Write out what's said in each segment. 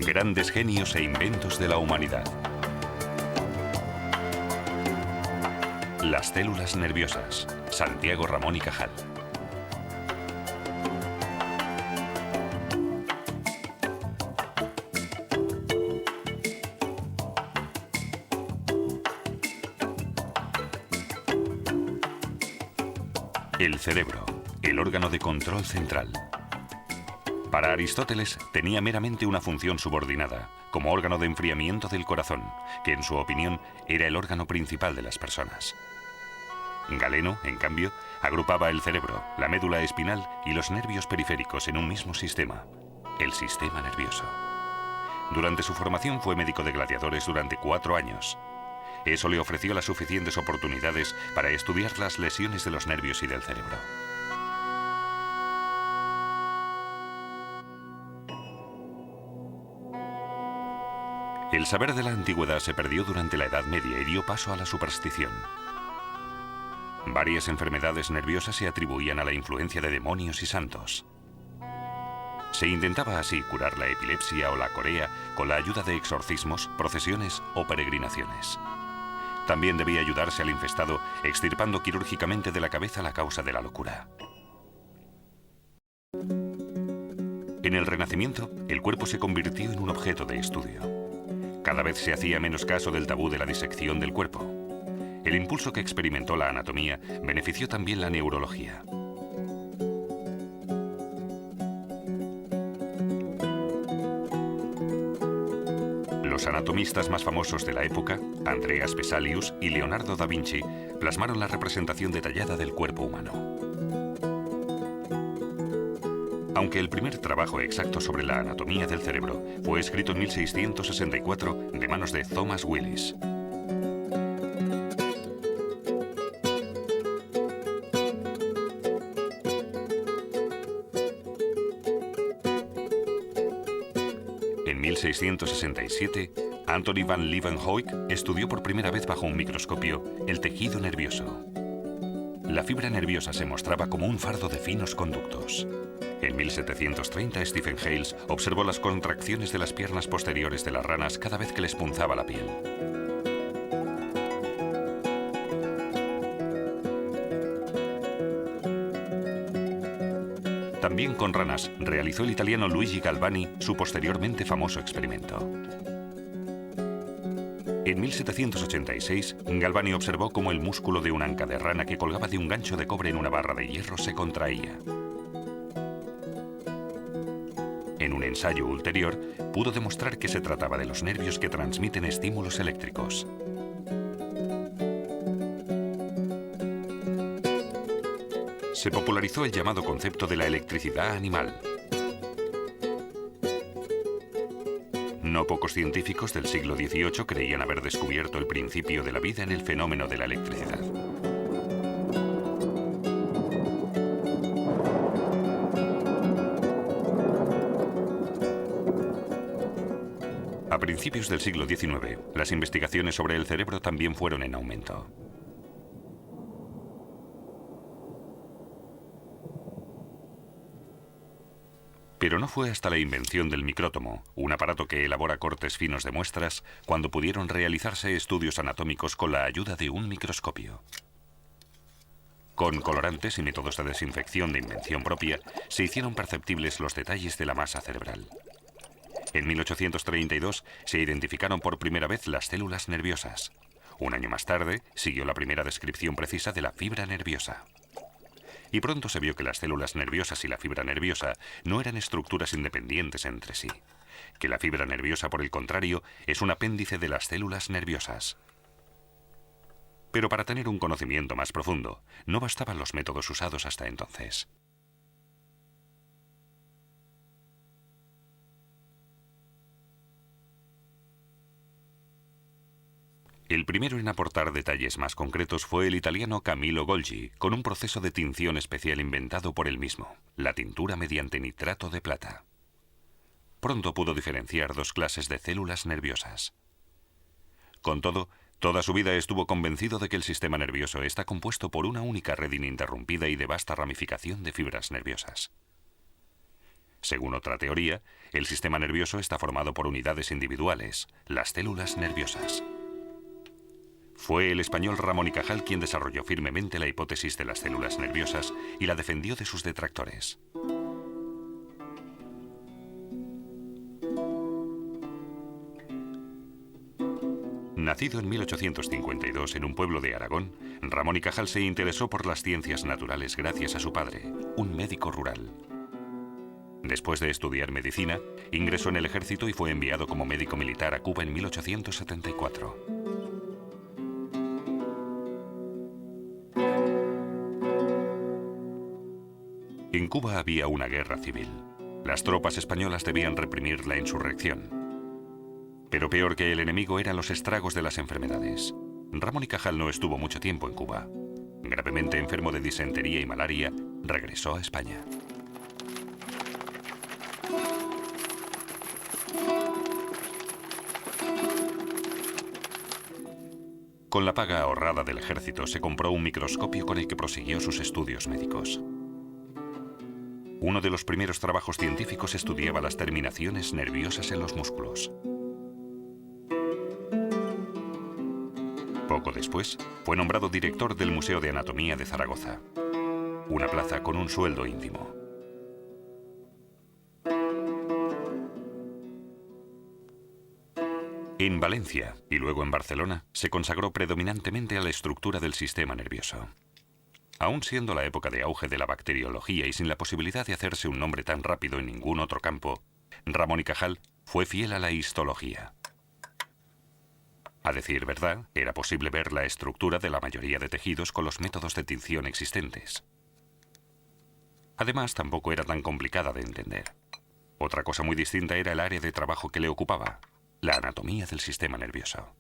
Grandes genios e inventos de la humanidad. Las células nerviosas. Santiago Ramón y Cajal. El cerebro, el órgano de control central. Para Aristóteles tenía meramente una función subordinada, como órgano de enfriamiento del corazón, que en su opinión era el órgano principal de las personas. Galeno, en cambio, agrupaba el cerebro, la médula espinal y los nervios periféricos en un mismo sistema, el sistema nervioso. Durante su formación fue médico de gladiadores durante 4 años. Eso le ofreció las suficientes oportunidades para estudiar las lesiones de los nervios y del cerebro. El saber de la antigüedad se perdió durante la Edad Media y dio paso a la superstición. Varias enfermedades nerviosas se atribuían a la influencia de demonios y santos. Se intentaba así curar la epilepsia o la corea con la ayuda de exorcismos, procesiones o peregrinaciones. También debía ayudarse al infestado extirpando quirúrgicamente de la cabeza la causa de la locura. En el Renacimiento, el cuerpo se convirtió en un objeto de estudio. Cada vez se hacía menos caso del tabú de la disección del cuerpo. El impulso que experimentó la anatomía benefició también la neurología. Los anatomistas más famosos de la época, Andreas Vesalius y Leonardo da Vinci, plasmaron la representación detallada del cuerpo humano. Aunque el primer trabajo exacto sobre la anatomía del cerebro fue escrito en 1664 de manos de Thomas Willis. En 1667, Anthony van Leeuwenhoek estudió por primera vez bajo un microscopio el tejido nervioso. La fibra nerviosa se mostraba como un fardo de finos conductos. En 1730, Stephen Hales observó las contracciones de las piernas posteriores de las ranas cada vez que les punzaba la piel. También con ranas realizó el italiano Luigi Galvani su posteriormente famoso experimento. En 1786, Galvani observó cómo el músculo de una anca de rana que colgaba de un gancho de cobre en una barra de hierro se contraía. En un ensayo ulterior, pudo demostrar que se trataba de los nervios que transmiten estímulos eléctricos. Se popularizó el llamado concepto de la electricidad animal. No pocos científicos del siglo XVIII creían haber descubierto el principio de la vida en el fenómeno de la electricidad. A principios del siglo XIX, las investigaciones sobre el cerebro también fueron en aumento. Pero no fue hasta la invención del micrótomo, un aparato que elabora cortes finos de muestras, cuando pudieron realizarse estudios anatómicos con la ayuda de un microscopio. Con colorantes y métodos de desinfección de invención propia, se hicieron perceptibles los detalles de la masa cerebral. En 1832 se identificaron por primera vez las células nerviosas. Un año más tarde siguió la primera descripción precisa de la fibra nerviosa. Y pronto se vio que las células nerviosas y la fibra nerviosa no eran estructuras independientes entre sí, que la fibra nerviosa, por el contrario, es un apéndice de las células nerviosas. Pero para tener un conocimiento más profundo, no bastaban los métodos usados hasta entonces. El primero en aportar detalles más concretos fue el italiano Camillo Golgi, con un proceso de tinción especial inventado por él mismo, la tintura mediante nitrato de plata. Pronto pudo diferenciar 2 clases de células nerviosas. Con todo, toda su vida estuvo convencido de que el sistema nervioso está compuesto por una única red ininterrumpida y de vasta ramificación de fibras nerviosas. Según otra teoría, el sistema nervioso está formado por unidades individuales, las células nerviosas. Fue el español Ramón y Cajal quien desarrolló firmemente la hipótesis de las células nerviosas y la defendió de sus detractores. Nacido en 1852 en un pueblo de Aragón, Ramón y Cajal se interesó por las ciencias naturales gracias a su padre, un médico rural. Después de estudiar medicina, ingresó en el ejército y fue enviado como médico militar a Cuba en 1874. En Cuba había una guerra civil. Las tropas españolas debían reprimir la insurrección. Pero peor que el enemigo eran los estragos de las enfermedades. Ramón y Cajal no estuvo mucho tiempo en Cuba. Gravemente enfermo de disentería y malaria, regresó a España. Con la paga ahorrada del ejército se compró un microscopio con el que prosiguió sus estudios médicos. Uno de los primeros trabajos científicos estudiaba las terminaciones nerviosas en los músculos. Poco después, fue nombrado director del Museo de Anatomía de Zaragoza, una plaza con un sueldo ínfimo. En Valencia y luego en Barcelona se consagró predominantemente a la estructura del sistema nervioso. Aún siendo la época de auge de la bacteriología y sin la posibilidad de hacerse un nombre tan rápido en ningún otro campo, Ramón y Cajal fue fiel a la histología. A decir verdad, era posible ver la estructura de la mayoría de tejidos con los métodos de tinción existentes. Además, tampoco era tan complicada de entender. Otra cosa muy distinta era el área de trabajo que le ocupaba, la anatomía del sistema nervioso.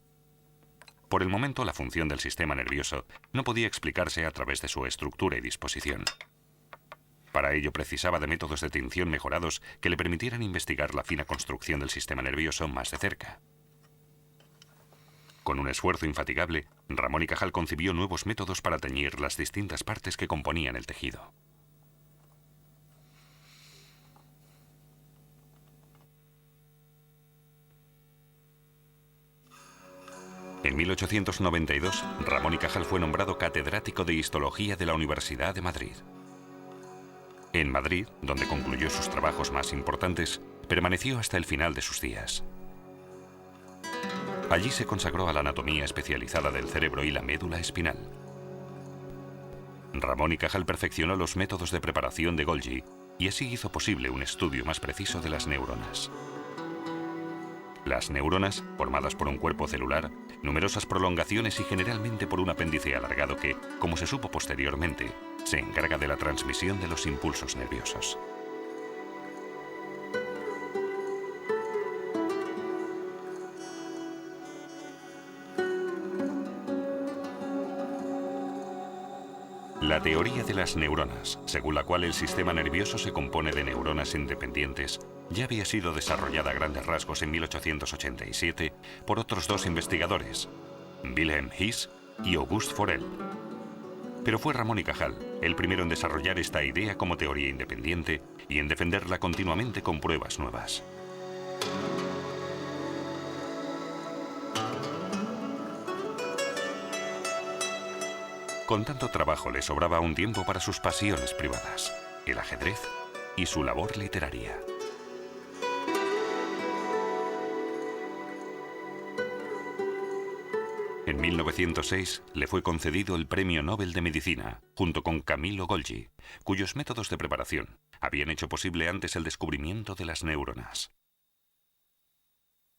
Por el momento, la función del sistema nervioso no podía explicarse a través de su estructura y disposición. Para ello precisaba de métodos de tinción mejorados que le permitieran investigar la fina construcción del sistema nervioso más de cerca. Con un esfuerzo infatigable, Ramón y Cajal concibió nuevos métodos para teñir las distintas partes que componían el tejido. En 1892, Ramón y Cajal fue nombrado catedrático de Histología de la Universidad de Madrid. En Madrid, donde concluyó sus trabajos más importantes, permaneció hasta el final de sus días. Allí se consagró a la anatomía especializada del cerebro y la médula espinal. Ramón y Cajal perfeccionó los métodos de preparación de Golgi y así hizo posible un estudio más preciso de las neuronas. Las neuronas, formadas por un cuerpo celular, numerosas prolongaciones y generalmente por un apéndice alargado que, como se supo posteriormente, se encarga de la transmisión de los impulsos nerviosos. La teoría de las neuronas, según la cual el sistema nervioso se compone de neuronas independientes, ya había sido desarrollada a grandes rasgos en 1887 por otros dos investigadores, Wilhelm His y Auguste Forel. Pero fue Ramón y Cajal el primero en desarrollar esta idea como teoría independiente y en defenderla continuamente con pruebas nuevas. Con tanto trabajo le sobraba un tiempo para sus pasiones privadas, el ajedrez y su labor literaria. En 1906 le fue concedido el Premio Nobel de Medicina, junto con Camillo Golgi, cuyos métodos de preparación habían hecho posible antes el descubrimiento de las neuronas.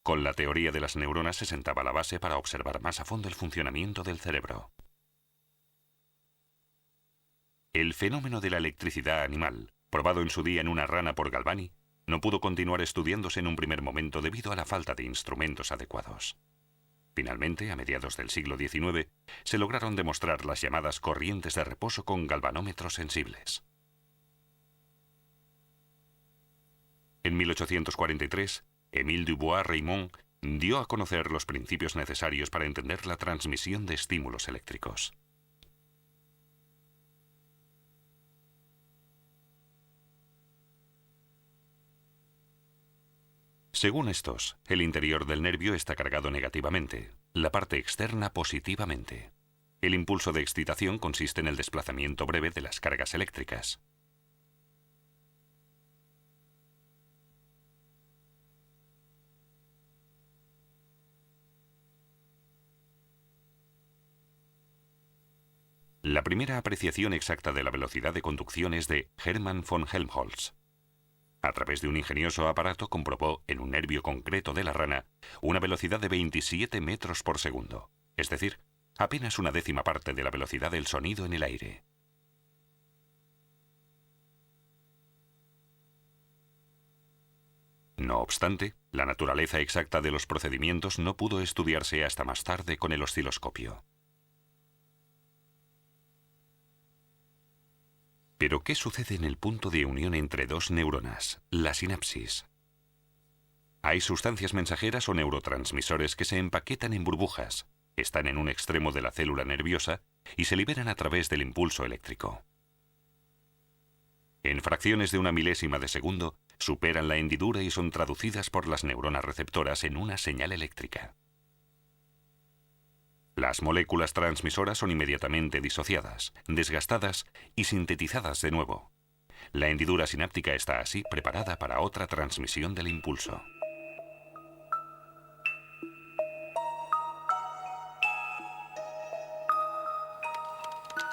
Con la teoría de las neuronas se sentaba la base para observar más a fondo el funcionamiento del cerebro. El fenómeno de la electricidad animal, probado en su día en una rana por Galvani, no pudo continuar estudiándose en un primer momento debido a la falta de instrumentos adecuados. Finalmente, a mediados del siglo XIX, se lograron demostrar las llamadas corrientes de reposo con galvanómetros sensibles. En 1843, Émile Dubois-Reymond dio a conocer los principios necesarios para entender la transmisión de estímulos eléctricos. Según estos, el interior del nervio está cargado negativamente, la parte externa positivamente. El impulso de excitación consiste en el desplazamiento breve de las cargas eléctricas. La primera apreciación exacta de la velocidad de conducción es de Hermann von Helmholtz. A través de un ingenioso aparato comprobó en un nervio concreto de la rana una velocidad de 27 metros por segundo, es decir, apenas una décima parte de la velocidad del sonido en el aire. No obstante, la naturaleza exacta de los procedimientos no pudo estudiarse hasta más tarde con el osciloscopio. Pero, ¿qué sucede en el punto de unión entre dos neuronas, la sinapsis? Hay sustancias mensajeras o neurotransmisores que se empaquetan en burbujas, están en un extremo de la célula nerviosa y se liberan a través del impulso eléctrico. En fracciones de una milésima de segundo, superan la hendidura y son traducidas por las neuronas receptoras en una señal eléctrica. Las moléculas transmisoras son inmediatamente disociadas, desgastadas y sintetizadas de nuevo. La hendidura sináptica está así preparada para otra transmisión del impulso.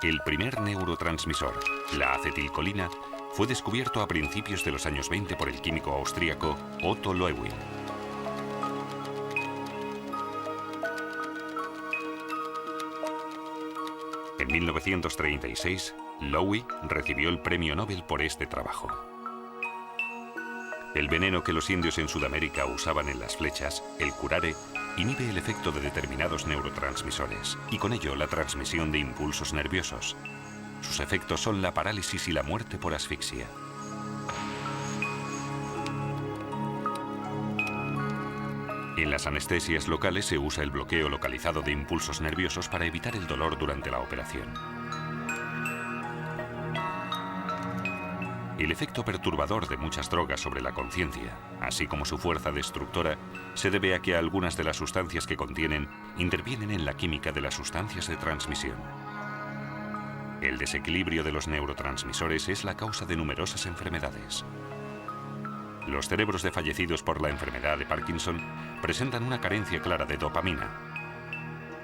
El primer neurotransmisor, la acetilcolina, fue descubierto a principios de los años 20 por el químico austríaco Otto Loewi. En 1936, Loewi recibió el premio Nobel por este trabajo. El veneno que los indios en Sudamérica usaban en las flechas, el curare, inhibe el efecto de determinados neurotransmisores y con ello la transmisión de impulsos nerviosos. Sus efectos son la parálisis y la muerte por asfixia. En las anestesias locales se usa el bloqueo localizado de impulsos nerviosos para evitar el dolor durante la operación. El efecto perturbador de muchas drogas sobre la conciencia, así como su fuerza destructora, se debe a que algunas de las sustancias que contienen intervienen en la química de las sustancias de transmisión. El desequilibrio de los neurotransmisores es la causa de numerosas enfermedades. Los cerebros de fallecidos por la enfermedad de Parkinson presentan una carencia clara de dopamina.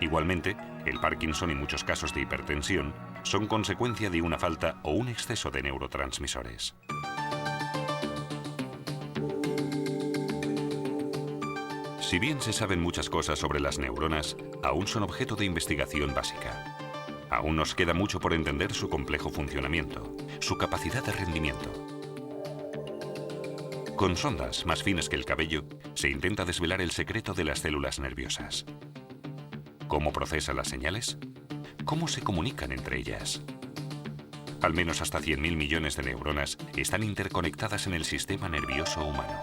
Igualmente, el Parkinson y muchos casos de hipertensión son consecuencia de una falta o un exceso de neurotransmisores. Si bien se saben muchas cosas sobre las neuronas, aún son objeto de investigación básica. Aún nos queda mucho por entender su complejo funcionamiento, su capacidad de rendimiento. Con sondas más finas que el cabello, se intenta desvelar el secreto de las células nerviosas. ¿Cómo procesan las señales? ¿Cómo se comunican entre ellas? Al menos hasta 100.000 millones de neuronas están interconectadas en el sistema nervioso humano.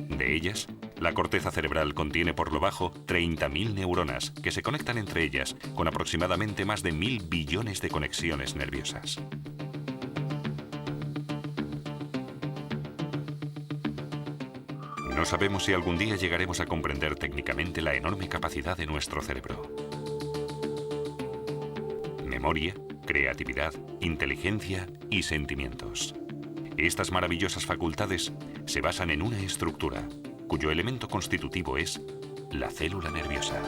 De ellas, la corteza cerebral contiene por lo bajo 30.000 neuronas que se conectan entre ellas con aproximadamente más de 1.000 billones de conexiones nerviosas. No sabemos si algún día llegaremos a comprender técnicamente la enorme capacidad de nuestro cerebro. Memoria, creatividad, inteligencia y sentimientos. Estas maravillosas facultades se basan en una estructura, cuyo elemento constitutivo es la célula nerviosa.